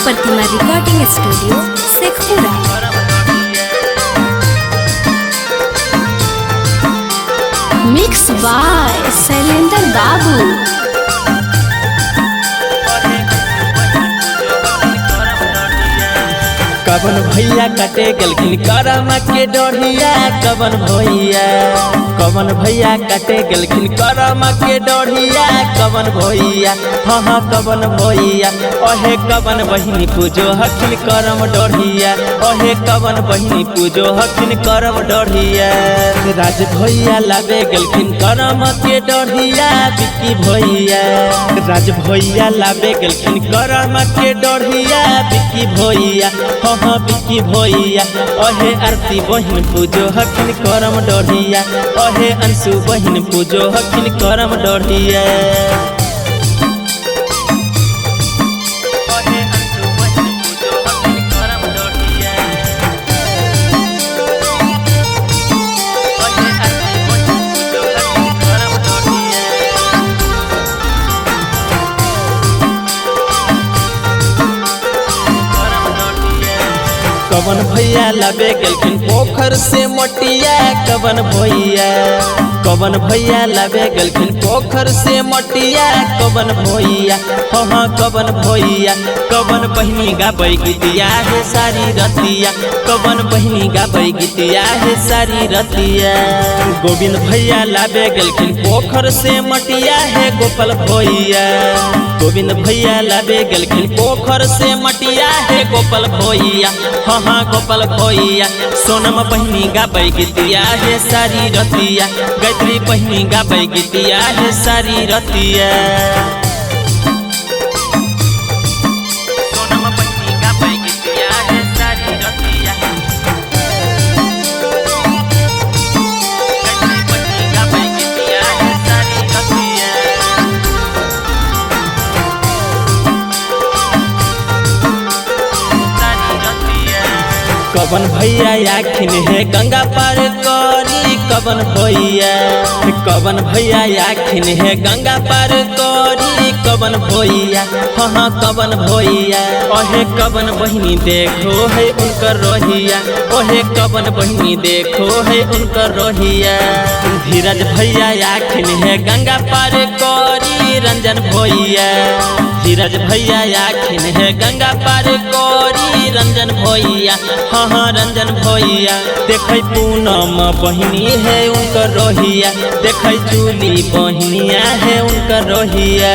Pratima recording studio Sheikhpura. Mix by Shailendra Babu. कवन भैया कटे गलखिन करम के डोढ़िया। कवन भैया कटे गलखिन करम के डोढ़िया। कवन भैया हाँ कवन भैया ओहे कवन बहिनी पूजो हखिन करम डोढ़िया। ओहे कवन बहिनी पूजो हखिन करम डोढ़िया। राज भैया लावे गलखिन करम के डोढ़िया। बिक्की भैया राज भैया लावे गलखिन करम के डोढ़िया। बिक्की भैया हाँ बिक्की भैया ओहे आरती बहिन पूजो हखिन करम डोढ़िया। ओहे अंशु बहिन पूजो हखिन करम डोढ़िया। कवन भैया लावे गलखिन पोखर से मटिया। कवन भैया लावे गलखिन पोखर से मटिया। कवन भैया हाँ कवन भैया कवन बहिनी गाबै गीतिया है सारी रतिया। कवन बहिनी गाबै गीतिया है सारी रतिया। गोविंद भैया लावे गलखिन पोखर से मटिया है गोपाल भैया। गोविंद भैया लावे गलखिन पोखर से मटिया है गोपाल भैया हाँ गोपाल भैया। सोनम बहिनी गाबै गीतिया है सारी रतिया। गायत्री बहिनी गाबै गीतिया है सारी रतिया। सोनम बहिनी गाबै गीतिया है सारी रतिया। गायत्री बहिनी गाबै गीतिया है सारी रतिया। कवन भैया आखिन है गंगा पार करी। कवन भैया आखिन है गंगा पार करी। कवन भैया हाँ कवन भैया ओहे कवन बहिनी देखो है उनकर रोहिया। ओहे कवन बहिनी देखो है उनकर रोहिया। धीरज भैया आखिन है गंगा पार करी। रंजन भैया धीरज भैया आखिन है गंगा पार करी। रंजन भैया हाँ रंजन भैया देखै पूनम बहिनी है उनकर रोहिया। देखै जूली बहिनिया है उनकर रोहिया।